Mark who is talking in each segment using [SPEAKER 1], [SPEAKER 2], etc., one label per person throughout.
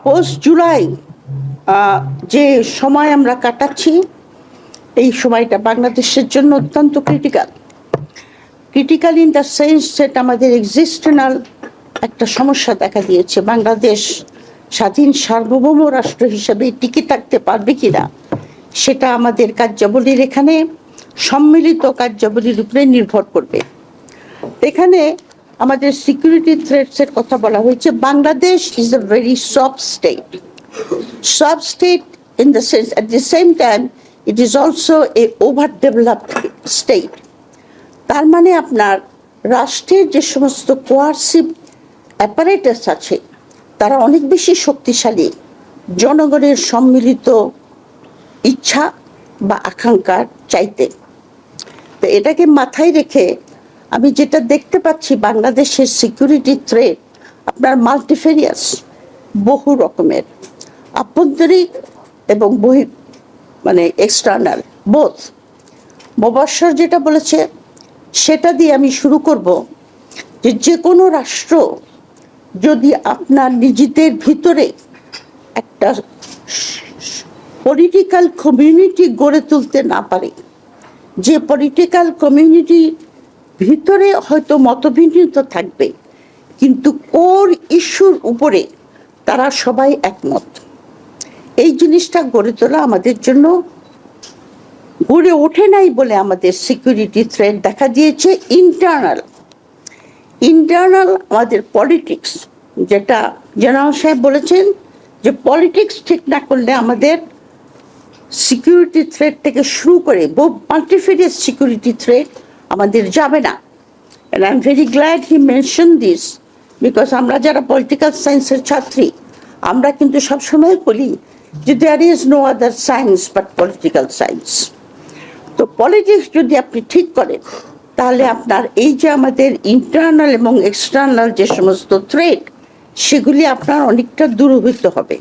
[SPEAKER 1] Post July যে সময় আমরা কাটাচ্ছি, এই সময়টা বাংলাদেশের জন্য অত্যন্ত ক্রিটিক্যাল ইন দ্য সেন্স সেটা আমাদের এক্সিস্টেন্যাল একটা সমস্যা দেখা দিয়েছে। বাংলাদেশ স্বাধীন সার্বভৌম রাষ্ট্র হিসেবে টিকে থাকতে পারবে কিনা সেটা আমাদের কার্যাবলীর এখানে সম্মিলিত কার্যাবলীর উপরে নির্ভর করবে। এখানে আমাদের সিকিউরিটি থ্রেটস এর কথা বলা হয়েছে। Bangladesh is a very soft state in the sense at the same time it is also a overdeveloped state. তার মানে আপনার রাষ্ট্রের যে সমস্ত কোয়ার্সিভ অ্যাপারেটাস আছে তারা অনেক বেশি শক্তিশালী জনগণের সম্মিলিত ইচ্ছা বা আকাঙ্ক্ষার চাইতে। তো এটাকে মাথায় রেখে আমি যেটা দেখতে পাচ্ছি, বাংলাদেশের সিকিউরিটি থ্রেট আপনার মাল্টিফেরিয়াস, বহু রকমের, আভ্যন্তরিক এবং মানে এক্সটার্নাল বোথ। মোবাশ্বের যেটা বলেছে সেটা দিয়ে আমি শুরু করব যে কোনো রাষ্ট্র যদি আপনার নিজেদের ভিতরে একটা পলিটিক্যাল কমিউনিটি গড়ে তুলতে না পারে, যে পলিটিক্যাল কমিউনিটি ভিতরে হয়তো মতভিন্নতা থাকবে কিন্তু কোর ইস্যুর উপরে তারা সবাই একমত, এই জিনিসটা গড়ে তোলা আমাদের জন্য গড়ে ওঠে নাই বলে আমাদের সিকিউরিটি থ্রেট দেখা দিয়েছে। ইন্টারনাল আমাদের পলিটিক্স, যেটা জেনারেল সাহেব বলেছেন যে পলিটিক্স ঠিক না করলে আমাদের সিকিউরিটি থ্রেট থেকে শুরু করে বহু মাল্টিফেরিয়াস সিকিউরিটি থ্রেট আমাদের যাবে না। And I'm very glad he mentioned this because আমরা যারা পলিটিক্যাল সায়েন্সের ছাত্রী আমরা কিন্তু সবসময় বলি যে there is no other science but political science. তো পলিটিক্স যদি আপনি ঠিক করেন তাহলে আপনার এই যে আমাদের ইন্টারনাল এবং এক্সটার্নাল যে সমস্ত থ্রেট সেগুলি আপনার অনেকটা দূরীভূত হবে।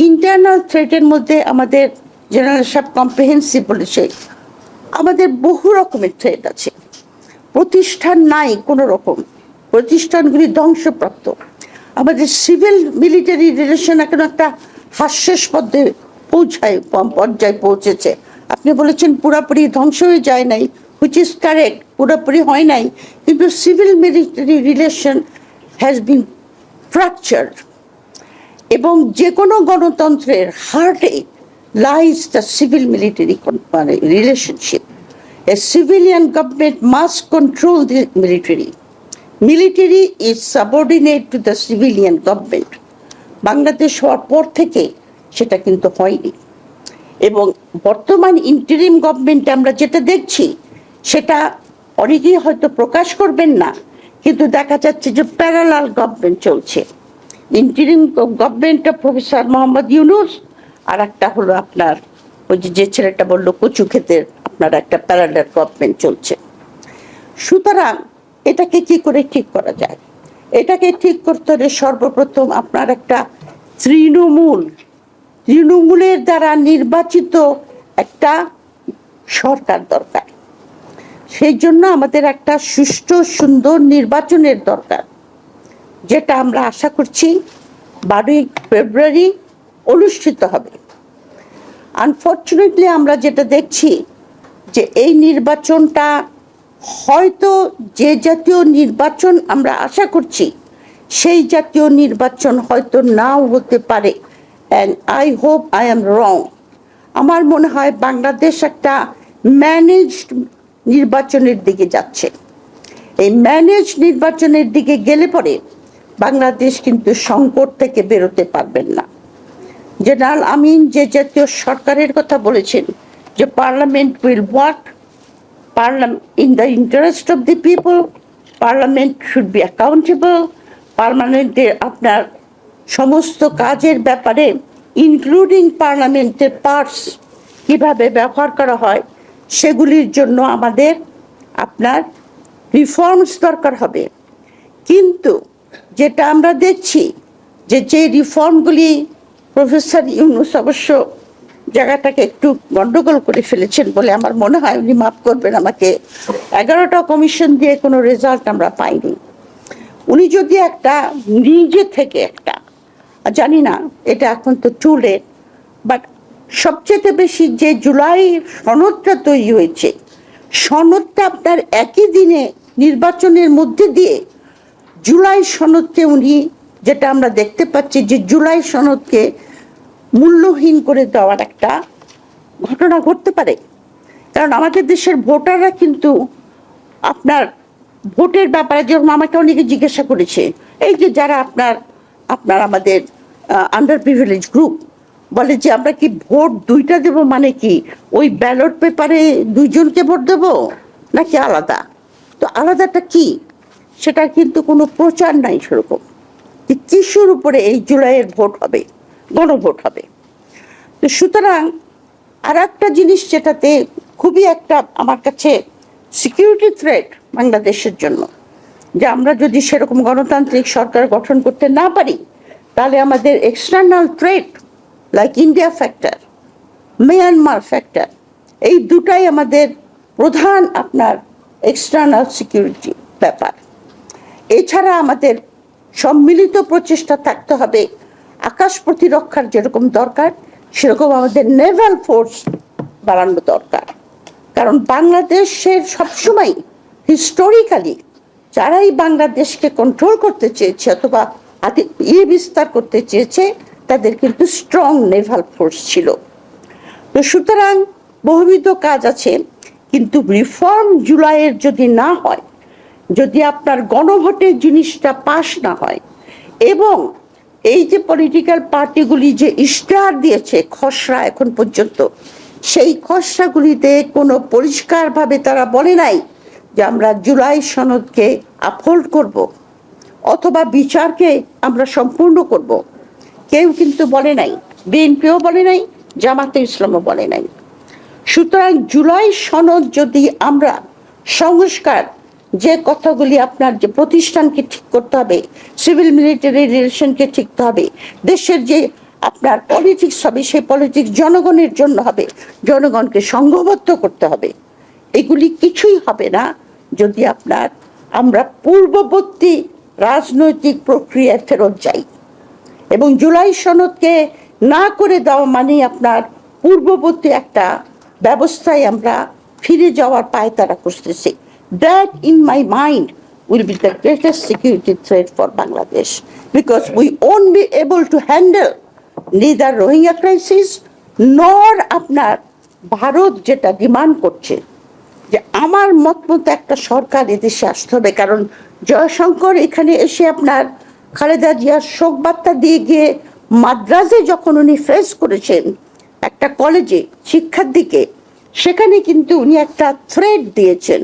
[SPEAKER 1] ইন্টারনাল থ্রেটের মধ্যে আমাদের জেনারেল সাহেব কম্প্রিহেন্সিভ বলেছে আমাদের বহু রকমের থ্রেট আছে। প্রতিষ্ঠান নাই কোনো রকম, প্রতিষ্ঠানগুলি ধ্বংসপ্রাপ্ত। আমাদের সিভিল মিলিটারি রিলেশন এখন একটা হাস্যাস্পদে পর্যায়ে পৌঁছেছে। আপনি বলেছেন পুরোপুরি ধ্বংস হয়ে যায় নাই, হুইচ ইজ কারেক্ট, পুরোপুরি হয় নাই, কিন্তু civil military relation has been fractured. এবং যে কোনো গণতন্ত্রের হার্টে lies the civil military relationship. A civilian government must control the military. Military is subordinate to the civilian government. Bangladesh হওয়ার পর থেকে সেটা কিন্তু হয়নি। এবং বর্তমান ইন্টারিম গভর্নমেন্ট আমরা যেটা দেখছি সেটা অনেকেই হয়তো প্রকাশ করবেন না, কিন্তু দেখা যাচ্ছে যে প্যারালাল গভর্নমেন্ট চলছে। ইন্টারিম গভর্নমেন্টটা প্রফেসর মোহাম্মদ ইউনূস, আর একটা হলো আপনার ওই যে ছেলেটা বললো কচু ক্ষেতের আপনার একটা প্যারালাল গভর্নমেন্ট চলছে। সুতরাং এটাকে কি করে ঠিক করা যায়? এটাকে ঠিক করতে হলে সর্বপ্রথম আপনার একটা তৃণমূলের দ্বারা নির্বাচিত একটা সরকার দরকার। সেই জন্য আমাদের একটা সুষ্ঠু সুন্দর নির্বাচনের দরকার, যেটা আমরা আশা করছি 12ই ফেব্রুয়ারি অনুষ্ঠিত হবে। আনফর্চুনেটলি আমরা যেটা দেখছি যে এই নির্বাচনটা হয়তো যে জাতীয় নির্বাচন আমরা আশা করছি সেই জাতীয় নির্বাচন হয়তো নাও হতে পারে। And I hope I am রং। আমার মনে হয় বাংলাদেশ একটা ম্যানেজড নির্বাচনের দিকে যাচ্ছে। এই ম্যানেজ নির্বাচনের দিকে গেলে পরে বাংলাদেশ কিন্তু সংকট থেকে বেরোতে পারবেন না। জেনারেল আমিন যে জাতীয় সরকারের কথা বলেছেন যে parliament will work in the interest of the people, parliament should be accountable, পার্লামেন্টের আপনার সমস্ত কাজের ব্যাপারে ইনক্লুডিং পার্লামেন্টের পার্টস কিভাবে ব্যবহার করা হয় সেগুলির জন্য আমাদের আপনার রিফর্মস দরকার হবে। কিন্তু যেটা আমরা দেখছি যে রিফর্মগুলি প্রফেসর ইউনূস অবশ্য জায়গাটাকে একটু গন্ডগোল করে ফেলেছেন বলে আমার মনে হয়, উনি মাফ করবেন আমাকে, 11টা কমিশন দিয়ে কোনো রেজাল্ট আমরা পাইনি। উনি যদি একটা নিজে থেকে একটা জানি না, এটা এখন তো টু লেট, বাট সবচেয়ে বেশি যে জুলাই সনদটা তৈরি হয়েছে, সনদটা আপনার একই দিনে নির্বাচনের মধ্যে দিয়ে জুলাই সনদকে উনি, যেটা আমরা দেখতে পাচ্ছি যে জুলাই সনদকে মূল্যহীন করে দেওয়ার একটা ঘটনা ঘটতে পারে। কারণ আমাদের দেশের ভোটাররা কিন্তু আপনার ভোটের ব্যাপারে, যেমন আমাকে অনেকে জিজ্ঞাসা করেছে, এই যে যারা আপনার আপনার আমাদের আন্ডার প্রিভিলেজ গ্রুপ বলে যে আমরা কি ভোট দুইটা দেব, মানে কি ওই ব্যালট পেপারে দুইজনকে ভোট দেব নাকি আলাদা? তো আলাদাটা কি, সেটা কিন্তু কোনো প্রচার নাই সেরকম, যে কিসের উপরে এই জুলাইয়ের ভোট হবে, গণভোট হবে। তো সুতরাং আর একটা জিনিস যেটাতে খুবই একটা আমার কাছে সিকিউরিটি থ্রেট বাংলাদেশের জন্য, যে আমরা যদি সেরকম গণতান্ত্রিক সরকার গঠন করতে না পারি, তাহলে আমাদের external threat like India factor, Myanmar factor, এই দুটাই আমাদের প্রধান আপনার এক্সটার্নাল সিকিউরিটি ব্যাপার। এছাড়া আমাদের সম্মিলিত প্রচেষ্টা থাকতে হবে, আকাশ প্রতিরক্ষার যেরকম দরকার সেরকম আমাদের নেভাল ফোর্স বাড়ানো দরকার। কারণ বাংলাদেশের সবসময় হিস্টোরিক্যালি যারাই বাংলাদেশকে কন্ট্রোল করতে চেয়েছে অথবা বিস্তার করতে চেয়েছে, তাদের কিন্তু স্ট্রং নেভাল ফোর্স ছিল। তো সুতরাং বহুবিধ কাজ আছে, কিন্তু রিফর্ম জুলাইয়ের যদি না হয়, যদি আপনার গণভোটের জিনিসটা পাশ না হয়, এবং এই যে পলিটিক্যাল পার্টিগুলি যে ইশতেহার দিয়েছে খসড়া এখন পর্যন্ত, সেই খসড়াগুলিতে কোনো পরিষ্কারভাবে তারা বলে নাই যে আমরা জুলাই সনদকে আপহোল্ড করব অথবা বিচারকে আমরা সম্পূর্ণ করব। কেউ কিন্তু বলে নাই, বিএনপিও বলে নাই, জামাতে ইসলামও বলে নাই। সুতরাং জুলাই সনদ যদি আমরা সংস্কার, যে কথাগুলি আপনার যে প্রতিষ্ঠানকে ঠিক করতে হবে, সিভিল মিলিটারি রিলেশনকে ঠিক করতে হবে, দেশের যে আপনার পলিটিক্স হবে সেই পলিটিক্স জনগণের জন্য হবে, জনগণকে সংঘবদ্ধ করতে হবে, এগুলি কিছুই হবে না যদি আপনার আমরা পূর্ববর্তী রাজনৈতিক প্রক্রিয়ায় ফেরত যাই। এবং জুলাই সনদকে না করে দেওয়া মানে আপনার পূর্ববর্তী একটা ব্যবস্থায় আমরা ফিরে যাওয়ার পায়তারা করতেছি। That in my mind will be the greatest security threat for Bangladesh, because we won't be able to handle neither Rohingya crisis nor আপনার ভারত যেটা ডিমান্ড করছে যে আমার মত মতো একটা সরকার এদেশে আসতে হবে। কারণ জয়শঙ্কর এখানে এসে আপনার খালেদা জিয়ার শোক বার্তা দিয়ে গিয়ে মাদ্রাজে যখন উনি ফেস করেছেন একটা কলেজে শিক্ষার্থীকে, সেখানে কিন্তু উনি একটা থ্রেট দিয়েছেন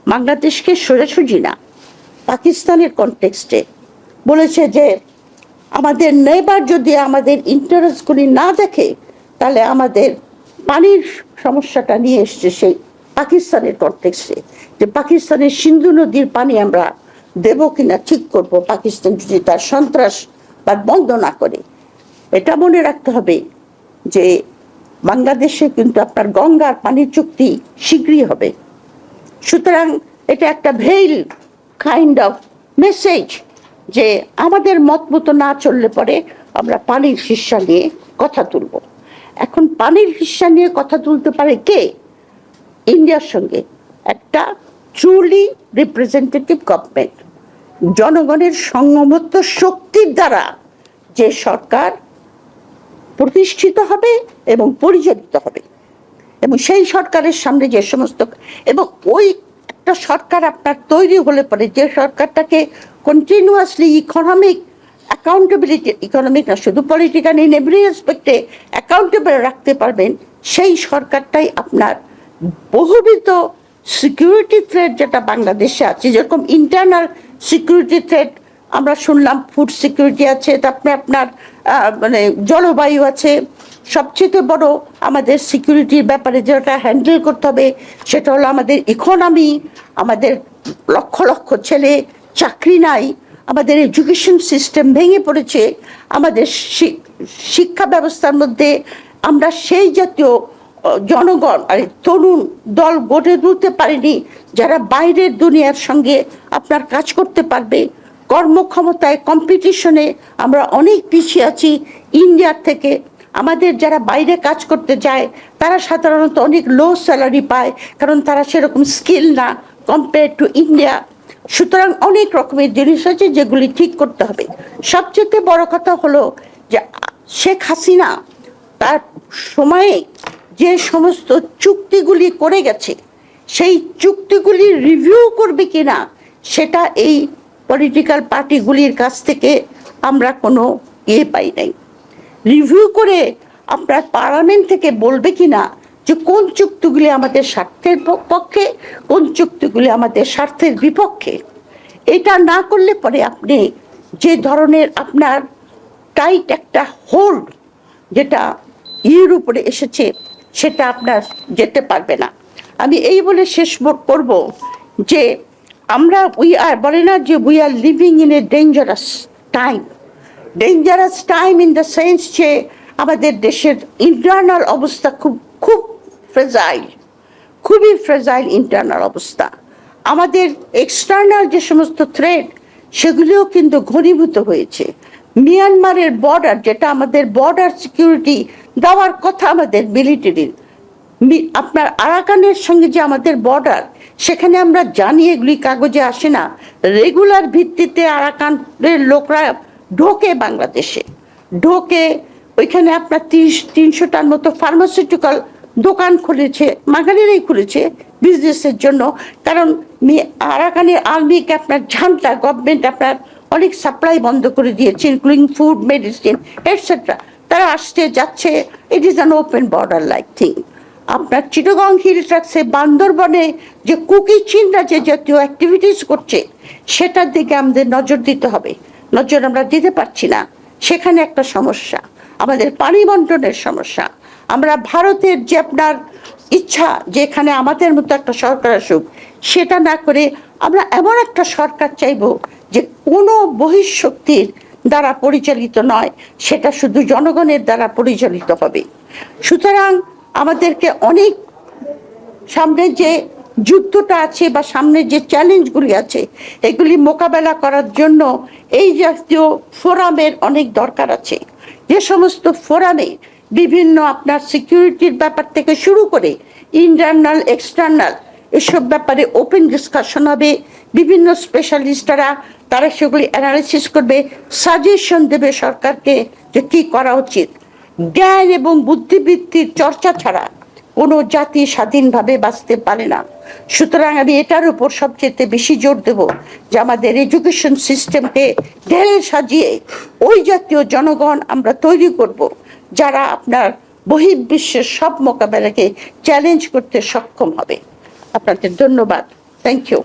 [SPEAKER 1] বাংলাদেশকে, সোজাসুজি না, পাকিস্তানের কনটেক্সটে বলেছে যে আমাদের নেবার যদি আমাদের ইন্টারেস্টগুলি না দেখে, তাহলে আমাদের পানির সমস্যাটা নিয়ে এসছে সেই পাকিস্তানের কনটেক্সটে, যে পাকিস্তানের সিন্ধু নদীর পানি আমরা দেব কিনা ঠিক করব, পাকিস্তান যদি তার সন্ত্রাসবাদ বন্ধ না করে। এটা মনে রাখতে হবে যে বাংলাদেশে কিন্তু আপনার গঙ্গার পানির চুক্তি শীঘ্রই হবে। সুতরাং এটা একটা ভেইল কাইন্ড অফ মেসেজ যে আমাদের মত মতো না চললে পরে আমরা পানির হিস্সা নিয়ে কথা তুলব। এখন পানির হিস্সা নিয়ে কথা তুলতে পারে কে? ইন্ডিয়ার সঙ্গে একটা ট্রুলি রিপ্রেজেন্টেটিভ গভর্নমেন্ট, জনগণের সংঘবদ্ধ শক্তির দ্বারা যে সরকার প্রতিষ্ঠিত হবে এবং পরিচালিত হবে, এবং সেই সরকারের সামনে যে সমস্ত, এবং ওই একটা সরকার আপনার তৈরি হলে পরে যে সরকারটাকে কন্টিনিউয়াসলি ইকোনমিক অ্যাকাউন্টেবিলিটি, ইকোনমিক না শুধু পলিটিক্যাল, ইন এভরি রেসপেক্টে অ্যাকাউন্টেবল রাখতে পারবেন, সেই সরকারটাই আপনার বহুবিধ সিকিউরিটি থ্রেট যেটা বাংলাদেশে আছে, যেরকম ইন্টারনাল সিকিউরিটি থ্রেট আমরা শুনলাম, ফুড সিকিউরিটি আছে, তারপরে আপনার মানে জলবায়ু আছে, সবচেয়ে বড় আমাদের সিকিউরিটির ব্যাপারে যেটা হ্যান্ডেল করতে হবে সেটা হলো আমাদের ইকোনমি। আমাদের লক্ষ লক্ষ ছেলে চাকরি নাই, আমাদের এডুকেশন সিস্টেম ভেঙে পড়েছে, আমাদের শিক্ষা ব্যবস্থার মধ্যে আমরা সেই জাতীয় জনগণ আর তরুণ দল গড়ে তুলতে পারিনি যারা বাইরের দুনিয়ার সঙ্গে আপনার কাজ করতে পারবে। কর্মক্ষমতায় কম্পিটিশনে আমরা অনেক পিছিয়ে আছি ইন্ডিয়ার থেকে। আমাদের যারা বাইরে কাজ করতে যায় তারা সাধারণত অনেক লো স্যালারি পায়, কারণ তারা সেরকম স্কিল না কম্পেয়ার টু ইন্ডিয়া। সুতরাং অনেক রকমের জিনিস আছে যেগুলি ঠিক করতে হবে। সবচেয়ে বড় কথা হলো যে শেখ হাসিনা তার সময়ে যে সমস্ত চুক্তিগুলি করে গেছে সেই চুক্তিগুলি রিভিউ করবে কিনা সেটা এই পলিটিক্যাল পার্টিগুলির কাছ থেকে আমরা কোনো পাই নাই। রিভিউ করে আপনার পার্লামেন্ট থেকে বলবে কিনা যে কোন চুক্তিগুলি আমাদের স্বার্থের পক্ষে, কোন চুক্তিগুলি আমাদের স্বার্থের বিপক্ষে। এটা না করলে পরে আপনি যে ধরনের আপনার টাইট একটা হোল্ড যেটা ইয়ের উপরে এসেছে সেটা আপনার যেতে পারবে না। আমি এই বলে শেষ করব যে আমরা বলে না যে we are living in a dangerous time. Dangerous time in the sense যে আমাদের দেশের ইন্টারনাল অবস্থা খুব ফ্রেজাইল, খুবই ফ্রেজাইল ইন্টারনাল অবস্থা। আমাদের এক্সটার্নাল যে সমস্ত থ্রেট সেগুলিও কিন্তু ঘনীভূত হয়েছে। মিয়ানমারের বর্ডার, যেটা আমাদের বর্ডার সিকিউরিটি দেওয়ার কথা আমাদের মিলিটারির, আপনার আরাকানের সঙ্গে যে আমাদের বর্ডার, সেখানে আমরা জানি এগুলি কাগজে আসে না, রেগুলার ভিত্তিতে আরাকানের লোকরা ঢোকে বাংলাদেশে, ঢোকে ওইখানে আপনার ৩০-৩০০টার মতো ফার্মাসিউটিক্যাল দোকান খুলেছে, বাঙালিরাই খুলেছে বিজনেসের জন্য। কারণ আরাকানের আর্মিকে আপনার ঝান্টা গভর্নমেন্ট আপনার অনেক সাপ্লাই বন্ধ করে দিয়েছে, ইনক্লুডিং ফুড, মেডিসিন এটসেট্রা। তারা আসছে যাচ্ছে, it is an open border like thing. আপনার চিটাগং হিল ট্র্যাক্সে বান্দরবনে যে কুকি চিনরা যে জাতীয় অ্যাক্টিভিটিস করছে সেটার দিকে আমাদের নজর দিতে হবে। নজর আমরা দিতে পারছি না, সেখানে একটা সমস্যা। আমাদের পানি বন্টনের সমস্যা। আমরা ভারতের যে আপনার ইচ্ছা যে এখানে আমাদের মতো একটা সরকার আসুক, সেটা না করে আমরা এমন একটা সরকার চাইব যে কোনো বহিঃশক্তির দ্বারা পরিচালিত নয়, সেটা শুধু জনগণের দ্বারা পরিচালিত হবে। সুতরাং আমাদেরকে অনেক সামনে যে যুদ্ধটা আছে বা সামনে যে চ্যালেঞ্জগুলি আছে এগুলি মোকাবেলা করার জন্য এই জাতীয় ফোরামের অনেক দরকার আছে। যে সমস্ত ফোরামে বিভিন্ন আপনার সিকিউরিটির ব্যাপার থেকে শুরু করে ইন্টারনাল এক্সটার্নাল এসব ব্যাপারে ওপেন ডিসকাশন হবে। বিভিন্ন স্পেশালিস্টরা তারা সেগুলি অ্যানালিসিস করবে, সাজেশন দেবে সরকারকে যে কি করা উচিত। জ্ঞান এবং বুদ্ধিবৃত্তির চর্চা ছাড়া কোনো জাতি স্বাধীনভাবে বাঁচতে পারে না। সুতরাং আমি এটার উপর সবচেয়ে বেশি জোর দেব যে আমাদের এডুকেশন সিস্টেমকে ঢেলে সাজিয়ে ওই জাতীয় জনগণ আমরা তৈরি করব যারা আপনার বহির্বিশ্বের সব মোকাবেলাকে চ্যালেঞ্জ করতে সক্ষম হবে। আপনাদের ধন্যবাদ। Thank you.